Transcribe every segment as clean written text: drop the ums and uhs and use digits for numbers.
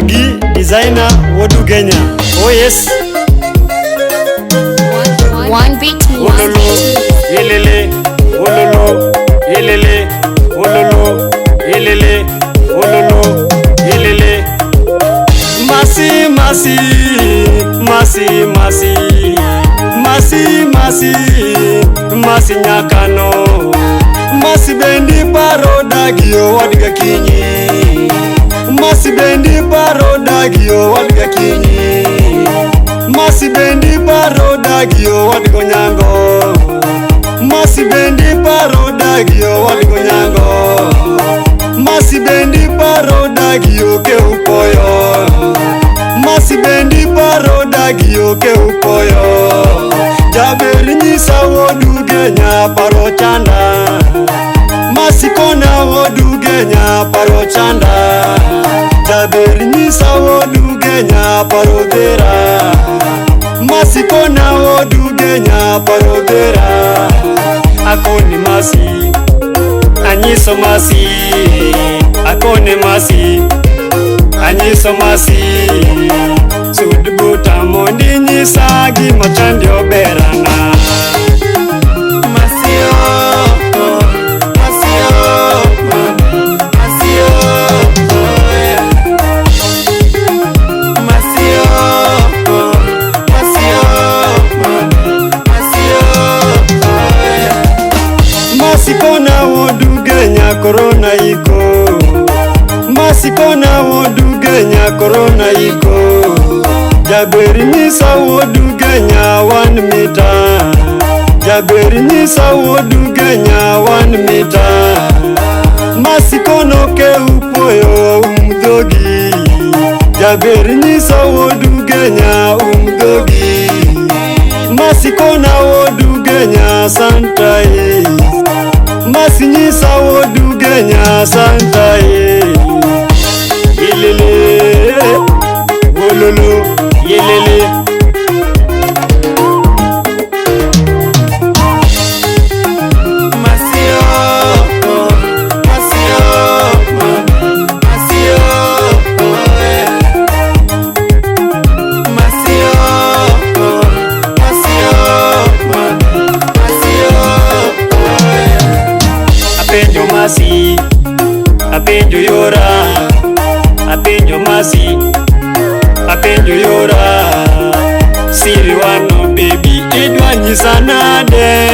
gi designer Wodu Kenya. Oh yes. One beat me. Ololo, yelele, ololo, yelele, ololo, yelele, ololo, yelele. Masi, masi, masi, masi, masi, masi, masi nyakano. Masi bendi paro dagio wadga kinyi. Masi bendi paro dagio wadga kinyi. Masi bendi paro dagio wadgo nyango. Masi bendi paro dagio wadgo nyango. Masi bendi paro dagio ke upoyo. Masi bendi paro dagio ke upoyo. Jaber nyisa Wodu Kenya paro chanda. Masi kona Wodu Kenya paro chanda. Jaber nyisa Wodu Kenya paro dera. Masi kona Wodu Kenya paro dera. Akoni masi, anyiso masi. Akoni masi, anyiso masi. Sudbuta mondi nyisa gima chandi oberana. Masio, masio, masio, masio, masio, masio. Masikona Wodu Kenya corona iko. Masikona Wodu Kenya corona iko. Jaber nyisa Wodu Kenya 1 meter. Jaber nyisa Wodu Kenya 1 meter. Masikono ke upoyo umdogi. Jaber nyisa Wodu Kenya umdogi. Masikona Wodu Kenya santai. Masi nyisa Wodu Kenya santai. Yelele, wololo, yelele. Masio, masio, masio, masio, masio, masio. Apenjo masi, apenjo yora. Apenjo masi, apenjo yora. Siri wano baby idwa nyisa nade.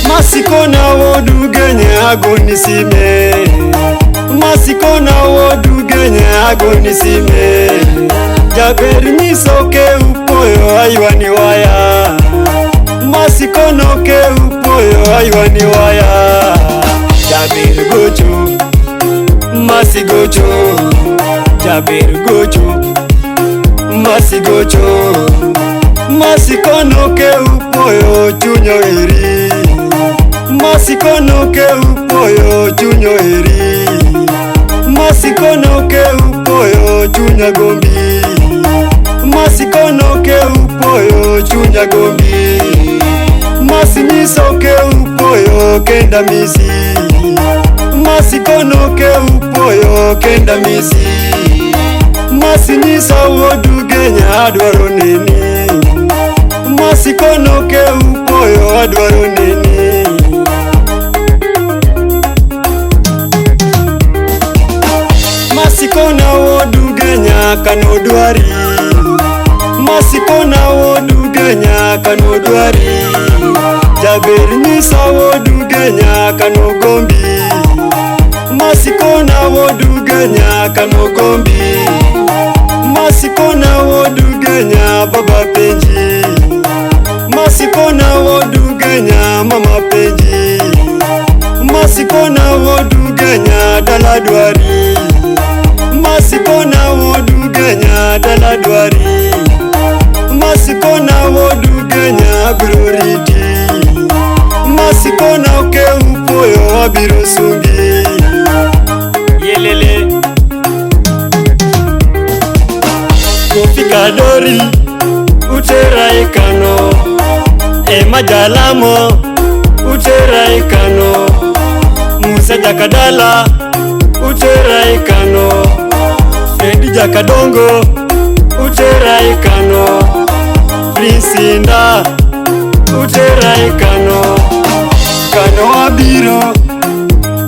Masikona Wodu Kenya agoni sime. Masikona Wodu Kenya agoni sime. Jaber nyiso ke upoyo aywani waya. Masikono ke upoyo aywani waya. Jaber gocho, masi gocho. Jaber gocho, masi gocho. Masikono ke upoyo chunyo eri. Masikono ke upoyo chunyo eri. Masikono ke upoyo chunya gombi. Masikono ke upoyo chunya gombi. Masi nyiso ke upoyo kenda misi. Masikono ke upoyo kenda misi. Masi nyisa Wodu Kenya adwaro nini. Masikono ke upoyo adwaro nini. Masikona Wodu Kenya kanodwari. Masikona Wodu Kenya kanodwari. Jaber nyisa Wodu Kenya kanogombi. Masikona Wodu Kenya kanogombi. Masikona Wodu Kenya baba penji. Masikona Wodu Kenya mama penji. Masikona Wodu Kenya daladwari. Masikona Wodu Kenya daladwari. Masikona Wodu Kenya glority. Masikona ke upoyo abiro sungi. Yelele. Kofika dori utera ikano. Majalamo utera ikano. Musa jakadala utera ikano, Fredi jakadongo utera ikano, Prince Inda utera ikano.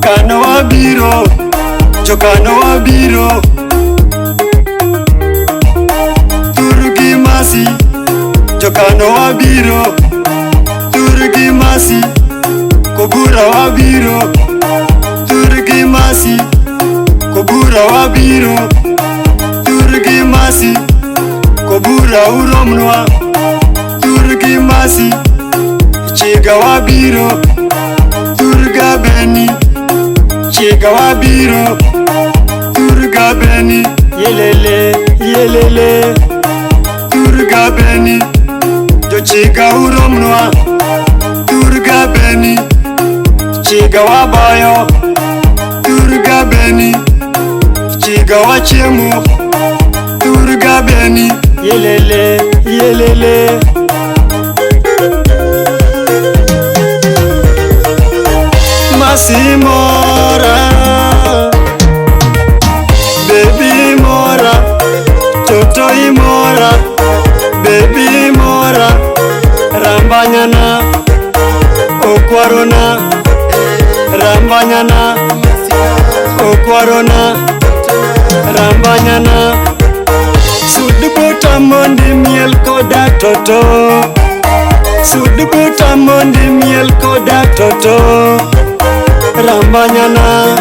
Kano wabiro, jokano wabiro, Turgi Masi, jokano wabiro, Turgi Masi, Kobura wabiro, Turgi Masi, Kobura wabiro, Turgi Masi, Kobura uromnwa, Turgi Masi, Chiga wabiro, Turga Beni, Chiga wabiro, Turga Beni, yelele, Turga Beni, jo chiga uromnwa, Turga Beni, chiga wabayo, Turga Beni, chiga wachiemu, Turga Beni, yelele. Masi mora, baby mora, toto imora, baby mora, rambanyana, okwarona, rambanyana, okwarona, rambanyana, sudubuta mondi miel koda toto, sudubuta mondi miel koda toto, rambanyana,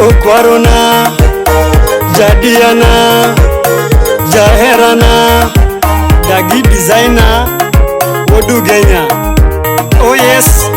okwarona, jadiana, jaherana, dagi designer, wodugenya. Oh yes.